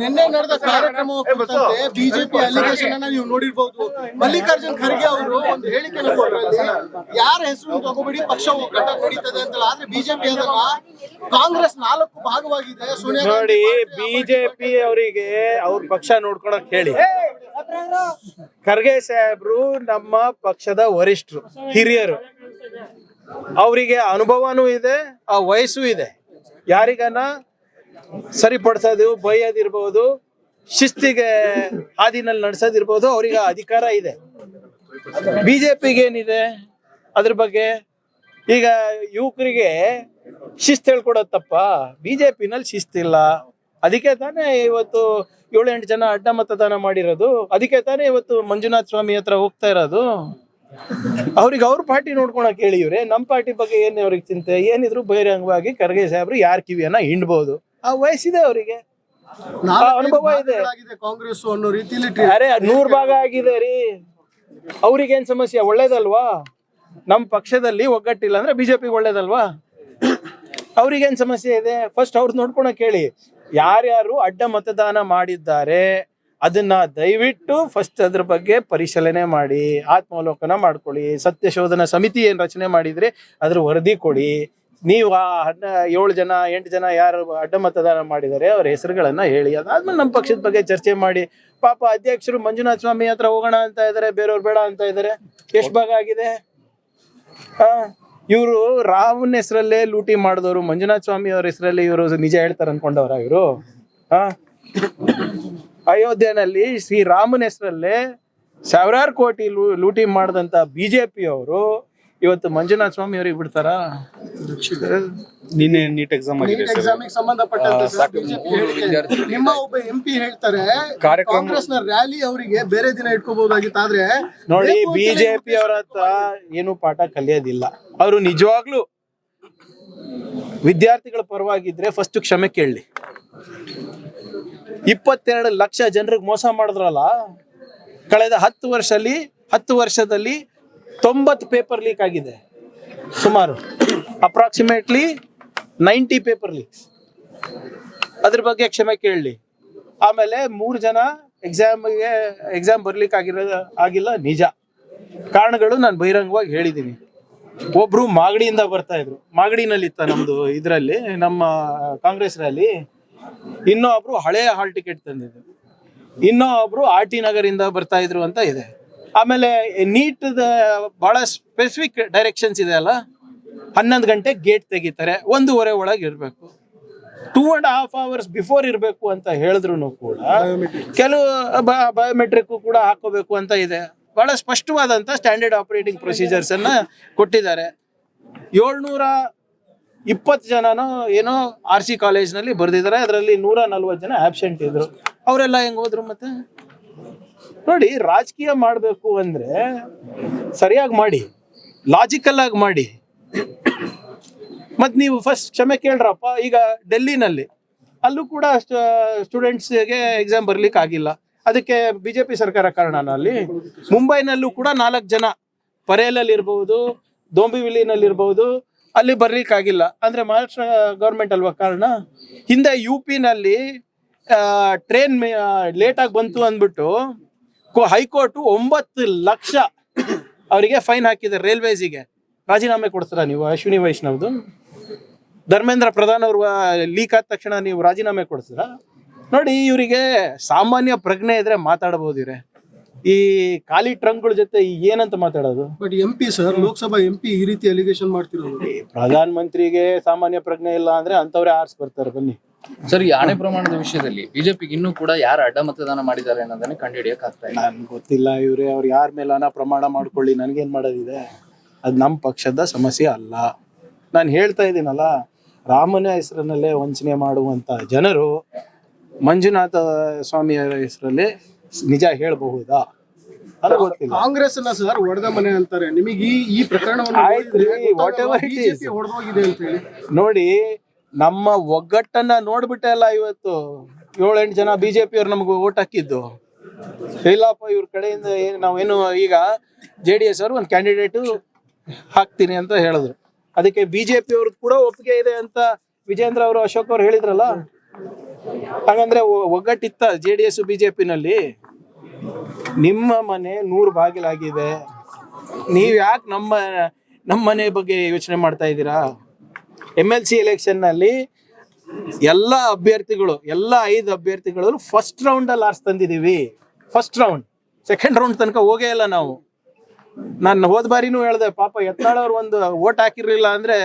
ನಿನ್ನೆ ನಡೆದ ಕಾರ್ಯಕ್ರಮ ಕುರಿತಂತೆ ಬಿಜೆಪಿ ಅಲಿಗೇಷನ್ ಅನ್ನ ನೀವು ನೋಡಿರ್ಬಹುದು. ಮಲ್ಲಿಕಾರ್ಜುನ್ ಖರ್ಗೆ ಅವರು ಒಂದು ಹೇಳಿಕೆಯನ್ನು ಕೊಟ್ಟರಲ್ಲಿ ಯಾರ ಹೆಸರು ತಗೋಬೇಡಿ, ಪಕ್ಷ ಒಗ್ಗಟ್ಟ ನಡೀತದೆ ಅಂತ. ಆದ್ರೆ ಬಿಜೆಪಿ ಅದನ್ನ ಕಾಂಗ್ರೆಸ್ 4 ಭಾಗವಾಗಿದೆ. ಸೋನಿಯಾ ನೋಡಿ, ಬಿಜೆಪಿ ಅವರಿಗೆ ಅವ್ರ ಪಕ್ಷ ನೋಡ್ಕೊಳಕ್ ಹೇಳಿ. ಖರ್ಗೆ ಸಾಹೇಬ್ರು ನಮ್ಮ ಪಕ್ಷದ ವರಿಷ್ಠರು, ಹಿರಿಯರು. ಅವರಿಗೆ ಅನುಭವನೂ ಇದೆ, ಆ ವಯಸ್ಸು ಇದೆ. ಯಾರಿಗನ ಸರಿಪಡಿಸೋದು, ಬೈಯೋದಿರ್ಬೋದು, ಶಿಸ್ತಿಗೆ ಹಾದಿನಲ್ಲಿ ನಡೆಸೋದಿರ್ಬೋದು, ಅವ್ರಿಗೆ ಅಧಿಕಾರ ಇದೆ. ಬಿಜೆಪಿಗೆ ಏನಿದೆ ಅದ್ರ ಬಗ್ಗೆ? ಈಗ ಯುವಕರಿಗೆ ಶಿಸ್ತು ಹೇಳ್ಕೊಡೋದು ತಪ್ಪ? ಬಿಜೆಪಿನಲ್ಲಿ ಶಿಸ್ತಿಲ್ಲ. ಅದಕ್ಕೆ ತಾನೇ ಇವತ್ತು 7-8 ಜನ ಅಡ್ಡ ಮತದಾನ ಮಾಡಿರೋದು. ಅದಕ್ಕೆ ತಾನೇ ಇವತ್ತು ಮಂಜುನಾಥ ಸ್ವಾಮಿ ಹತ್ರ ಹೋಗ್ತಾ ಇರೋದು. ಅವ್ರಿಗೆ ಅವ್ರ ಪಾರ್ಟಿ ನೋಡ್ಕೊಳಕ್ ಹೇಳಿ. ಇವ್ರೆ ನಮ್ಮ ಪಾರ್ಟಿ ಬಗ್ಗೆ ಏನ್ ಅವ್ರಿಗೆ ಚಿಂತೆ? ಏನಿದ್ರು ಬಹಿರಂಗವಾಗಿ ಖರ್ಗೆ ಸಾಹೇಬ್ರು ಯಾರ ಕಿವಿಯನ್ನ ಹಿಂಡ್ಬೋದು. ಆ ವಯಸ್ಸಿದೆ ಅವರಿಗೆ, ಅನುಭವ ಇದೆ. ಕಾಂಗ್ರೆಸ್ ಅನ್ನೋ ರೀತಿಯಲ್ಲಿ ಅರೆ 100 ಭಾಗ ಆಗಿದೆ ರೀ. ಅವ್ರಿಗೇನ್ ಸಮಸ್ಯೆ? ಒಳ್ಳೇದಲ್ವಾ? ನಮ್ಮ ಪಕ್ಷದಲ್ಲಿ ಒಗ್ಗಟ್ಟಿಲ್ಲ ಅಂದ್ರೆ ಬಿಜೆಪಿಗೆ ಒಳ್ಳೇದಲ್ವಾ? ಅವ್ರಿಗೇನ್ ಸಮಸ್ಯೆ ಇದೆ? ಫಸ್ಟ್ ಅವ್ರು ನೋಡ್ಕೊಳಕ್ ಹೇಳಿ. ಯಾರ್ಯಾರು ಅಡ್ಡ ಮತದಾನ ಮಾಡಿದ್ದಾರೆ ಅದನ್ನ ದಯವಿಟ್ಟು ಫಸ್ಟ್ ಅದ್ರ ಬಗ್ಗೆ ಪರಿಶೀಲನೆ ಮಾಡಿ, ಆತ್ಮಾವಲೋಕನ ಮಾಡ್ಕೊಳ್ಳಿ. ಸತ್ಯ ಶೋಧನಾ ಸಮಿತಿ ಏನ್ ರಚನೆ ಮಾಡಿದ್ರೆ ಅದ್ರ ವರದಿ ಕೊಡಿ. ನೀವು ಆ 7 ಜನ 8 ಜನ ಯಾರು ಅಡ್ಡ ಮತದಾನ ಮಾಡಿದ್ದಾರೆ ಅವ್ರ ಹೆಸರುಗಳನ್ನ ಹೇಳಿ. ಅದಾದ್ಮೇಲೆ ನಮ್ಮ ಪಕ್ಷದ ಬಗ್ಗೆ ಚರ್ಚೆ ಮಾಡಿ. ಪಾಪ ಅಧ್ಯಕ್ಷರು ಮಂಜುನಾಥ ಸ್ವಾಮಿ ಹತ್ರ ಹೋಗೋಣ ಅಂತ ಇದಾರೆ, ಬೇರೆಯವ್ರು ಬೇಡ ಅಂತ ಇದಾರೆ. ಎಷ್ಟು ಭಾಗ ಆಗಿದೆ? ಇವರು ರಾಮನ ಹೆಸರಲ್ಲೇ ಲೂಟಿ ಮಾಡಿದವರು, ಮಂಜುನಾಥ ಸ್ವಾಮಿ ಅವ್ರ ಹೆಸರಲ್ಲಿ ಇವರು ನಿಜ ಹೇಳ್ತಾರೆ ಅನ್ಕೊಂಡವ್ರ ಇವರು? ಅಯೋಧ್ಯೆನಲ್ಲಿ ಶ್ರೀರಾಮನ ಹೆಸರಲ್ಲೇ ಸಾವಿರಾರು ಕೋಟಿ ಲೂಟಿ ಮಾಡಿದಂತ ಬಿಜೆಪಿ ಅವರು ಇವತ್ತು ಮಂಜುನಾಥ ಸ್ವಾಮಿ ಅವ್ರಿಗೆ ಬಿಡ್ತಾರ? ನಿನ್ನೆ ನೀಟ್ ಎಕ್ಸಾಮ್ ಸಂಬಂಧಪಟ್ಟಂತೆ ನಿಮ್ಮ ಒಬ್ಬ MP ಹೇಳ್ತಾರೆ ಕಾಂಗ್ರೆಸ್ನ ರ್ಯಾಲಿ ಅವರಿಗೆ ಬೇರೆ ದಿನ ಇಟ್ಕೋಬಹುದಾಗಿತ್ತು. ಆದ್ರೆ ನೋಡಿ, ಬಿಜೆಪಿ ಅವರ ಹತ್ರ ಏನು ಪಾಠ ಕಲಿಯೋದಿಲ್ಲ. ಅವರು ನಿಜವಾಗ್ಲೂ ವಿದ್ಯಾರ್ಥಿಗಳ ಪರವಾಗಿದ್ರೆ ಫಸ್ಟ್ ಕ್ಷಮೆ ಕೇಳಲಿ. 22 ಲಕ್ಷ ಜನರಿಗೆ ಮೋಸ ಮಾಡಿದ್ರಲ್ಲ ಕಳೆದ 10 ವರ್ಷದಲ್ಲಿ 90 ಪೇಪರ್ ಲೀಕ್ ಆಗಿದೆ. ಸುಮಾರು ಅಪ್ರಾಕ್ಸಿಮೇಟ್ಲಿ 90 ಪೇಪರ್ ಲೀಕ್ಸ್. ಅದ್ರ ಬಗ್ಗೆ ಕ್ಷಮೆ ಕೇಳಲಿ. ಆಮೇಲೆ 3 ಜನ ಎಕ್ಸಾಮ್ ಬರ್ಲಿಕ್ಕೆ ಆಗಿಲ್ಲ, ನಿಜ. ಕಾರಣಗಳು ನಾನು ಬಹಿರಂಗವಾಗಿ ಹೇಳಿದ್ದೀನಿ. ಒಬ್ರು ಮಾಗಡಿಯಿಂದ ಬರ್ತಾ ಇದ್ರು, ಮಾಗಡಿನಲ್ಲಿ ಇತ್ತ ನಮ್ದು ಇದರಲ್ಲಿ ನಮ್ಮ ಕಾಂಗ್ರೆಸ್ ರ್ಯಾಲಿ. ಇನ್ನೊಬ್ರು ಹಳೆ ಹಾಲ್ ಟಿಕೆಟ್ ತಂದಿದ್ರು, ಇನ್ನೊಬ್ರು RT ನಗರಿಂದ ಬರ್ತಾ ಇದ್ರು ಅಂತ ಇದೆ. ಆಮೇಲೆ ನೀಟ್ ಬಹಳ ಸ್ಪೆಸಿಫಿಕ್ ಡೈರೆಕ್ಷನ್ಸ್ ಇದೆ ಅಲ್ಲ, 11 ಗಂಟೆ ಗೇಟ್ ತೆಗಿತಾರೆ, 1:15 ಒಳಗೆ ಇರಬೇಕು, 2.5 hours ಬಿಫೋರ್ ಇರಬೇಕು ಅಂತ ಹೇಳಿದ್ರು ಕೂಡ ಕೆಲವು ಬಯೋಮೆಟ್ರಿಕ್ ಕೂಡ ಹಾಕೋಬೇಕು ಅಂತ ಇದೆ. ಬಹಳ ಸ್ಪಷ್ಟವಾದಂತ ಸ್ಟ್ಯಾಂಡರ್ಡ್ ಆಪರೇಟಿಂಗ್ ಪ್ರೊಸೀಜರ್ಸ್ ಅನ್ನ ಕೊಟ್ಟಿದ್ದಾರೆ. 720 ಜನನೋ ಏನೋ RC ಕಾಲೇಜ್ನಲ್ಲಿ ಬರ್ದಿದ್ದಾರೆ. ಅದರಲ್ಲಿ 140 ಜನ ಆಬ್ಸೆಂಟ್ ಇದ್ರು. ಅವರೆಲ್ಲ ಹೆಂಗ್ ಹೋದ್ರು? ಮತ್ತೆ ನೋಡಿ, ರಾಜಕೀಯ ಮಾಡಬೇಕು ಅಂದ್ರೆ ಸರಿಯಾಗಿ ಮಾಡಿ, ಲಾಜಿಕಲ್ ಆಗಿ ಮಾಡಿ. ಮತ್ ನೀವು ಫಸ್ಟ್ ಕ್ಷಮೆ ಕೇಳ್ರಪ್ಪ. ಈಗ ಡೆಲ್ಲಿನಲ್ಲಿ ಅಲ್ಲೂ ಕೂಡ ಸ್ಟೂಡೆಂಟ್ಸ್ಗೆ ಎಕ್ಸಾಮ್ ಬರ್ಲಿಕ್ಕೆ ಆಗಿಲ್ಲ. ಅದಕ್ಕೆ ಬಿಜೆಪಿ ಸರ್ಕಾರ ಕಾರಣನ? ಅಲ್ಲಿ ಮುಂಬೈನಲ್ಲೂ ಕೂಡ 4 ಜನ ಪರೇಲಲ್ಲಿ ಇರ್ಬಹುದು, ದೊಂಬಿವಿಲಿನಲ್ಲಿ ಇರ್ಬಹುದು, ಅಲ್ಲಿ ಬರ್ಲಿಕ್ಕೆ ಆಗಿಲ್ಲ. ಅಂದ್ರೆ ಮಹಾರಾಷ್ಟ್ರ ಗೌರ್ಮೆಂಟ್ ಅಲ್ವಾ ಕಾರಣ? ಹಿಂದೆ UP ನಲ್ಲಿ ಟ್ರೈನ್ ಲೇಟ್ ಆಗಿ ಬಂತು ಅಂದ್ಬಿಟ್ಟು ಹೈಕೋರ್ಟ್ 9 ಲಕ್ಷ ಅವರಿಗೆ ಫೈನ್ ಹಾಕಿದೆ ರೈಲ್ವೇಸಿಗೆ. ರಾಜೀನಾಮೆ ಕೊಡ್ತೀರಾ ನೀವು? ಅಶ್ವಿನಿ ವೈಷ್ಣವ್ದು ಧರ್ಮೇಂದ್ರ ಪ್ರಧಾನ್ ಅವ್ರ ಲೀಕ್ ಆದ ತಕ್ಷಣ ನೀವು ರಾಜೀನಾಮೆ ಕೊಡ್ತೀರಾ? ನೋಡಿ, ಇವರಿಗೆ ಸಾಮಾನ್ಯ ಪ್ರಜ್ಞೆ ಇದ್ರೆ ಮಾತಾಡಬಹುದು. ಇವ್ರೆ ಈ ಖಾಲಿ ಟ್ರಂಕ್ಗಳ ಜೊತೆ ಏನಂತ ಮಾತಾಡೋದು? But MP sir, Lok Sabha MP ಈ ರೀತಿ ಅಲಿಗೇಷನ್ ಮಾಡ್ತಿರೋದು. ಪ್ರಧಾನ ಮಂತ್ರಿಗೆ ಸಾಮಾನ್ಯ ಪ್ರಜ್ಞೆ ಇಲ್ಲ ಅಂದ್ರೆ ಅಂತವ್ರೆ ಆರ್ಸ್ ಬರ್ತಾರೆ. ಬನ್ನಿ ಸರ್, ಈ ಆಣೆ ಪ್ರಮಾಣದ ವಿಷಯದಲ್ಲಿ ಬಿಜೆಪಿಗೆ ಇನ್ನೂ ಕೂಡ ಯಾರು ಅಡ್ಡ ಮತದಾನ ಮಾಡಿದ್ದಾರೆ ಅನ್ನೋದನ್ನ ಕಂಡುಹಿಡಿಯಕ್ ಆಗ್ತಾ ಇಲ್ಲ. ನನ್ಗೆ ಗೊತ್ತಿಲ್ಲ. ಇವ್ರೆ ಅವ್ರು ಯಾರ ಮೇಲಾನ ಪ್ರಮಾಣ ಮಾಡ್ಕೊಳ್ಳಿ, ನನ್ಗೇನ್ ಮಾಡೋದಿದೆ? ಅದು ನಮ್ಮ ಪಕ್ಷದ ಸಮಸ್ಯೆ ಅಲ್ಲ. ನಾನು ಹೇಳ್ತಾ ಇದ್ದೀನಲ್ಲ, ರಾಮನ ಹೆಸರಿನಲ್ಲೇ ವಂಚನೆ ಮಾಡುವಂತ ಜನರು ಮಂಜುನಾಥ ಸ್ವಾಮಿ ಹೆಸರಲ್ಲಿ ನಿಜ ಹೇಳಬಹುದಾ? ಅದು ಗೊತ್ತಿಲ್ಲ. ಕಾಂಗ್ರೆಸ್ ಸರ್ ಒಡೆದ ಮನೆ ಅಂತಾರೆ. ನಿಮಗೆ ಈ ಪ್ರಕರಣವನ್ನು ನೋಡಿ, ನಮ್ಮ ಒಗ್ಗಟ್ಟನ್ನ ನೋಡ್ಬಿಟ್ಟೆ ಅಲ್ಲ ಇವತ್ತು 7-8 ಜನ ಬಿಜೆಪಿ ಅವ್ರು ನಮ್ಗೆ ಓಟ್ ಹಾಕಿದ್ದು. ಇಲ್ಲಪ್ಪ, ಇವ್ರ ಕಡೆಯಿಂದ ನಾವೇನು ಈಗ JDS ಅವರು ಒಂದು ಕ್ಯಾಂಡಿಡೇಟು ಹಾಕ್ತೀನಿ ಅಂತ ಹೇಳಿದ್ರು. ಅದಕ್ಕೆ ಬಿಜೆಪಿ ಅವ್ರದ್ದು ಕೂಡ ಒಪ್ಪಿಗೆ ಇದೆ ಅಂತ ವಿಜೇಂದ್ರ ಅವರು, ಅಶೋಕ್ ಅವ್ರು ಹೇಳಿದ್ರಲ್ಲ. ಹಾಗಂದ್ರೆ ಒಗ್ಗಟ್ಟಿತ್ತ JDS BJP-ನಲ್ಲಿ? ನಿಮ್ಮ ಮನೆ 100 ಬಾಗಿಲಾಗಿದೆ, ನೀವು ಯಾಕೆ ನಮ್ಮ ಮನೆ ಬಗ್ಗೆ ಯೋಚನೆ ಮಾಡ್ತಾ ಇದ್ದೀರಾ? MLC ಎಲೆಕ್ಷನ್ನಲ್ಲಿ ಎಲ್ಲ ಅಭ್ಯರ್ಥಿಗಳು, ಎಲ್ಲ 5 ಅಭ್ಯರ್ಥಿಗಳು ಫಸ್ಟ್ ರೌಂಡಲ್ಲಿ ಆರ್ಸ್ ತಂದಿದ್ದೀವಿ. ಫಸ್ಟ್ ರೌಂಡ್, ಸೆಕೆಂಡ್ ರೌಂಡ್ ತನಕ ಹೋಗೇ ಇಲ್ಲ ನಾವು. ನಾನು ಹೋದ ಬಾರಿನೂ ಹೇಳಿದೆ, ಪಾಪ ಯತ್ನಾಳವ್ರು ಒಂದು ಓಟ್ ಹಾಕಿರ್ಲಿಲ್ಲ ಅಂದ್ರೆ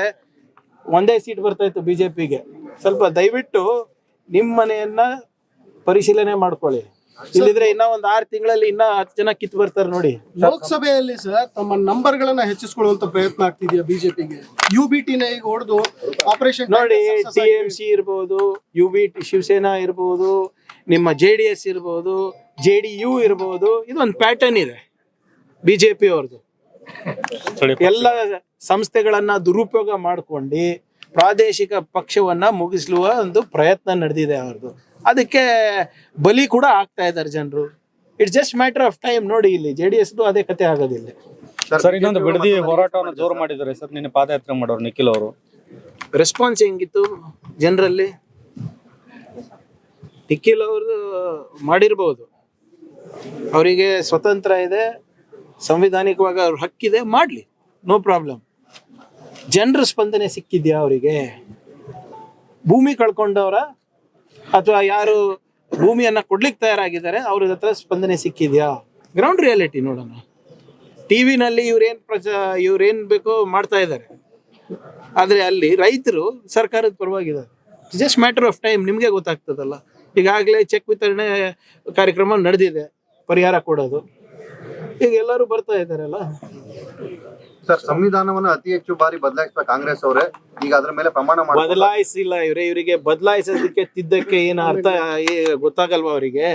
ಒಂದೇ ಸೀಟ್ ಬರ್ತಾ ಇತ್ತು BJP-ಗೆ. ಸ್ವಲ್ಪ ದಯವಿಟ್ಟು ನಿಮ್ಮ ಮನೆಯನ್ನ ಪರಿಶೀಲನೆ ಮಾಡ್ಕೊಳ್ಳಿ, ಇಲ್ಲಿದ್ರೆ ಇನ್ನ ಒಂದು 6 ತಿಂಗಳಲ್ಲಿ ಇನ್ನ 10 ಜನ ಕಿತ್ತು ಬರ್ತಾರೆ ನೋಡಿ. ಲೋಕಸಭೆಯಲ್ಲಿ ಸರ್ ತಮ್ಮ ನಂಬರ್ ಗಳನ್ನ ಹೆಚ್ಚಿಸಿಕೊಳ್ಳುವಂತ ಪ್ರಯತ್ನ ಆಗ್ತಿದೆಯಾ ಬಿಜೆಪಿಗೆ? UBT-ನ ಈಗ ಹೊಡೆದು ಆಪರೇಷನ್ ನೋಡಿ, TMC ಇರ್ಬೋದು, UBT ಶಿವಸೇನಾ ಇರ್ಬೋದು, ನಿಮ್ಮ JDS ಇರ್ಬೋದು, JDU ಇರ್ಬೋದು, ಇದೊಂದು ಪ್ಯಾಟರ್ನ್ ಇದೆ BJP ಅವ್ರದ್ದು. ಎಲ್ಲ ಸಂಸ್ಥೆಗಳನ್ನ ದುರುಪಯೋಗ ಮಾಡ್ಕೊಂಡು ಪ್ರಾದೇಶಿಕ ಪಕ್ಷವನ್ನ ಮುಗಿಸುವ ಒಂದು ಪ್ರಯತ್ನ ನಡೆದಿದೆ ಅವ್ರದ್ದು. ಅದಕ್ಕೆ ಬಲಿ ಕೂಡ ಆಗ್ತಾ ಇದ್ದಾರೆ ಜನರು. It's just matter of time. ನೋಡಿ, ಇಲ್ಲಿ JDS ಅದೇ ಕತೆ ಆಗೋದಿಲ್ಲ ಸರ್. ಇನ್ನೊಂದು ಬಿಡದಿ ಹೋರಾಟವನ್ನು ಜೋರು ಮಾಡಿದ್ದಾರೆ ಸರ್, ನಿನ್ನೆ ಪಾದಯಾತ್ರೆ ಮಾಡೋರು ನಿಖಿಲ್ ಅವರು. ರೆಸ್ಪಾನ್ಸ್ ಹೆಂಗಿತ್ತು ಜನರಲ್ಲಿ? ನಿಖಿಲ್ ಅವರು ಮಾಡಿರ್ಬೋದು, ಅವರಿಗೆ ಸ್ವತಂತ್ರ ಇದೆ, ಸಂವಿಧಾನಿಕವಾಗಿ ಅವ್ರ ಹಕ್ಕಿದೆ, ಮಾಡಲಿ, ನೋ ಪ್ರಾಬ್ಲಮ್. ಜನರ ಸ್ಪಂದನೆ ಸಿಕ್ಕಿದ್ಯಾ ಅವರಿಗೆ? ಭೂಮಿ ಕಳ್ಕೊಂಡವರ ಅಥವಾ ಯಾರು ಭೂಮಿಯನ್ನ ಕೊಡ್ಲಿಕ್ಕೆ ತಯಾರಾಗಿದ್ದಾರೆ ಅವ್ರ ಹತ್ರ ಸ್ಪಂದನೆ ಸಿಕ್ಕಿದ್ಯಾ? ಗ್ರೌಂಡ್ ರಿಯಾಲಿಟಿ ನೋಡೋಣ. ಟಿವಿನಲ್ಲಿ ಇವ್ರೇನ್ ಬೇಕೋ ಮಾಡ್ತಾ ಇದ್ದಾರೆ, ಆದ್ರೆ ಅಲ್ಲಿ ರೈತರು ಸರ್ಕಾರದ ಪರವಾಗಿದ್ದಾರೆ. ಜಸ್ಟ್ ಮ್ಯಾಟರ್ ಆಫ್ ಟೈಮ್, ನಿಮ್ಗೆ ಗೊತ್ತಾಗ್ತದಲ್ಲ. ಈಗಾಗಲೇ ಚೆಕ್ ವಿತರಣೆ ಕಾರ್ಯಕ್ರಮ ನಡೆದಿದೆ, ಪರಿಹಾರ ಕೊಡೋದು. ಈಗ ಎಲ್ಲರೂ ಬರ್ತಾ ಇದ್ದಾರಲ್ಲ. ಸರ್, ಸಂವಿಧಾನವನ್ನು ಅತಿ ಹೆಚ್ಚು ಬಾರಿ ಬದಲಾಯಿಸುವ ಕಾಂಗ್ರೆಸ್ ಅವರೇ ಈಗ ಅದ್ರ ಮೇಲೆ ಪ್ರಮಾಣ ಬದಲಾಯಿಸಿಲ್ಲ. ಇವರಿಗೆ ಬದಲಾಯಿಸೋದಕ್ಕೆ ತಿದ್ದಕ್ಕೆ ಏನು ಅರ್ಥ ಗೊತ್ತಾಗಲ್ವಾ ಅವರಿಗೆ?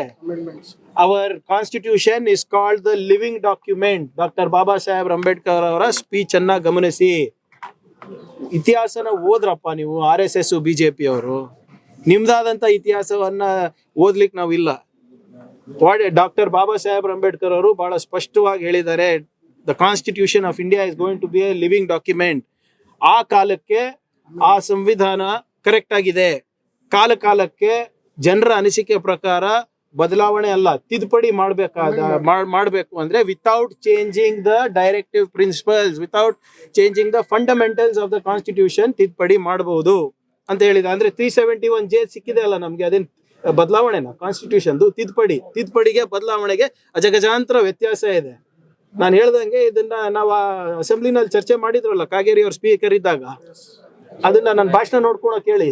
Our constitution is called the living document. Doctor Baba Saheb Ambedkar ಅವರ ಸ್ಪೀಚ್ ಅನ್ನ ಗಮನಿಸಿ. ಇತಿಹಾಸನ ಓದ್ರಪ್ಪ ನೀವು, RSS BJP ಅವರು. ನಿಮ್ದಾದಂತ ಇತಿಹಾಸವನ್ನ ಓದ್ಲಿಕ್ಕೆ ನಾವಿಲ್ಲ. ಡಾಕ್ಟರ್ ಬಾಬಾ ಸಾಹೇಬ್ ಅಂಬೇಡ್ಕರ್ ಅವರು ಬಹಳ ಸ್ಪಷ್ಟವಾಗಿ ಹೇಳಿದ್ದಾರೆ, the constitution of India is going to be a living document. ಆ ಕಾಲಕ್ಕೆ ಆ ಸಂವಿಧಾನ ಕರೆಕ್ಟ್ ಆಗಿದೆ. ಕಾಲಕ್ಕೆ ಜನರ ಅನಿಸಿಕೆ ಪ್ರಕಾರ ಬದಲಾವಣೆ ಅಲ್ಲ, ತಿದ್ದುಪಡಿ ಮಾಡಬೇಕು ಅಂದ್ರೆ without changing the directive principles, without changing the fundamentals of the constitution ತಿದ್ದುಪಡಿ ಮಾಡಬಹುದು ಅಂತ ಹೇಳಿದ. ಅಂದ್ರೆ 371J ಸಿಕ್ಕಿದೆ ಅಲ್ಲ ನಮ್ಗೆ, ಅದೇನ್ ಬದಲಾವಣೆನಾ? ಕಾನ್ಸ್ಟಿಟ್ಯೂಷನ್ ತಿದ್ದುಪಡಿಗೆ ಬದಲಾವಣೆಗೆ ಅಜಗಜಾಂತರ ವ್ಯತ್ಯಾಸ ಇದೆ. ನಾನು ಹೇಳ್ದಂಗೆ ಇದನ್ನ ನಾವು ಅಸೆಂಬ್ಲಿನಲ್ಲಿ ಚರ್ಚೆ ಮಾಡಿದ್ರಲ್ಲ, ಕಾಗೇರಿ ಅವ್ರ ಸ್ಪೀಕರ್ ಇದ್ದಾಗ. ಅದನ್ನ ನನ್ನ ಭಾಷಣ ನೋಡ್ಕೊಳಕ್ ಹೇಳಿ.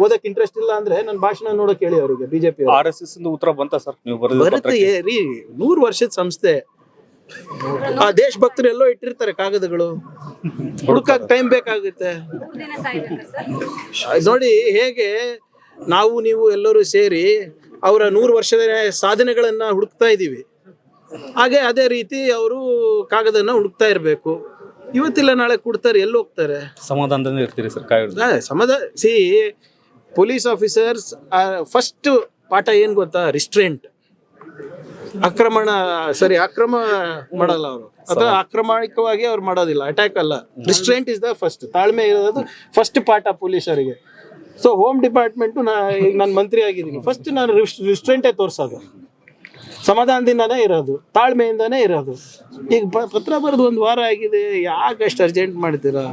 ಓದಕ್ ಇಂಟ್ರೆಸ್ಟ್ ಇಲ್ಲ ಅಂದ್ರೆ ನನ್ನ ಭಾಷಣ ನೋಡಕ್ ಹೇಳಿ ಅವರಿಗೆ. BJP RSS ಉತ್ತರ ಬಂತ ಸರ್? ನೀವು ಬರುತ್ತೆ ರೀ, 100 ವರ್ಷದ ಸಂಸ್ಥೆ. ಆ ದೇಶಭಕ್ತರು ಎಲ್ಲೋ ಇಟ್ಟಿರ್ತಾರೆ ಕಾಗದಗಳು, ಹುಡುಕಕ್ ಟೈಮ್ ಬೇಕಾಗುತ್ತೆ. ನೋಡಿ ಹೇಗೆ ನಾವು ನೀವು ಎಲ್ಲರೂ ಸೇರಿ ಅವರ 100 ವರ್ಷದ ಸಾಧನೆಗಳನ್ನ ಹುಡುಕ್ತಾ ಇದ್ದೀವಿ, ಹಾಗೆ ಅದೇ ರೀತಿ ಅವರು ಕಾಗದನ್ನ ಹುಡುಕ್ತಾ ಇರಬೇಕು. ಇವತ್ತಿಲ್ಲ ನಾಳೆ ಕೊಡ್ತಾರೆ, ಎಲ್ಲಿ ಹೋಗ್ತಾರೆ? ಸಮಾಧಾನದಿಂದ ಇರ್ತೀರಿ sir? C, police officers first ಪಾಠ ಏನ್ ಗೊತ್ತಾ? ರಿಸ್ಟ್ರೆಂಟ್. ಅಕ್ರಮ ಮಾಡಲ್ಲ ಅವರು, ಅಥವಾ ಆಕ್ರಮಣಿಕವಾಗಿ ಅವ್ರು ಮಾಡೋದಿಲ್ಲ, ಅಟ್ಯಾಕ್ ಅಲ್ಲ. Restraint is the first. ತಾಳ್ಮೆ ಇರೋದು ಫಸ್ಟ್ ಪಾಠ ಪೊಲೀಸರಿಗೆ. ಸೊ ಹೋಮ್ ಡಿಪಾರ್ಟ್ಮೆಂಟು ಈಗ ನಾನು ಮಂತ್ರಿ ಆಗಿದ್ದೀನಿ, ಫಸ್ಟ್ ನಾನು ರಿಸ್ಟ್ರೆಂಟೇ ತೋರಿಸೋದು, ಸಮಾಧಾನದಿಂದಾನೇ ಇರೋದು, ತಾಳ್ಮೆಯಿಂದಾನೇ ಇರೋದು. ಈಗ ಪತ್ರ ಬರೆದು 1 ವಾರ ಆಗಿದೆ, ಯಾಕೆ ಅಷ್ಟು ಅರ್ಜೆಂಟ್ ಮಾಡ್ತೀರಾ?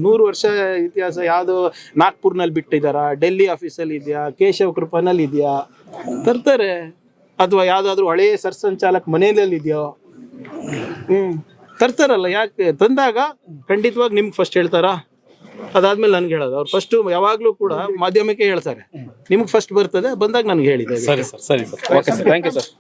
100 ವರ್ಷ ಇತಿಹಾಸ ಯಾವ್ದು ನಾಗ್ಪುರ್ನಲ್ಲಿ ಬಿಟ್ಟಿದಾರಾ? ಡೆಲ್ಲಿ ಆಫೀಸಲ್ಲಿ ಇದೆಯಾ? ಕೇಶವ್ ಕೃಪನಲ್ಲಿ ಇದೆಯಾ? ತರ್ತಾರೆ. ಅಥವಾ ಯಾವ್ದಾದ್ರು ಹಳೆಯ ಸರ್ಸಂಚಾಲಕ್ ಮನೆಯಲ್ಲಿ ಇದೆಯೋ? ತರ್ತಾರಲ್ಲ. ಯಾಕೆ? ತಂದಾಗ ಖಂಡಿತವಾಗಿ ನಿಮ್ಗೆ ಫಸ್ಟ್ ಹೇಳ್ತಾರಾ? ಅದಾದ್ಮೇಲೆ ನನ್ಗೆ ಹೇಳೋದು. ಅವ್ರು ಫಸ್ಟ್ ಯಾವಾಗ್ಲೂ ಕೂಡ ಮಾಧ್ಯಮಕ್ಕೆ ಹೇಳ್ತಾರೆ, ನಿಮ್ಗೆ ಫಸ್ಟ್ ಬರ್ತದೆ, ಬಂದಾಗ ನನ್ಗೆ ಹೇಳಿದೆ. ಸರಿ ಸರ್, ಸರಿ sir, okay sir, thank you sir.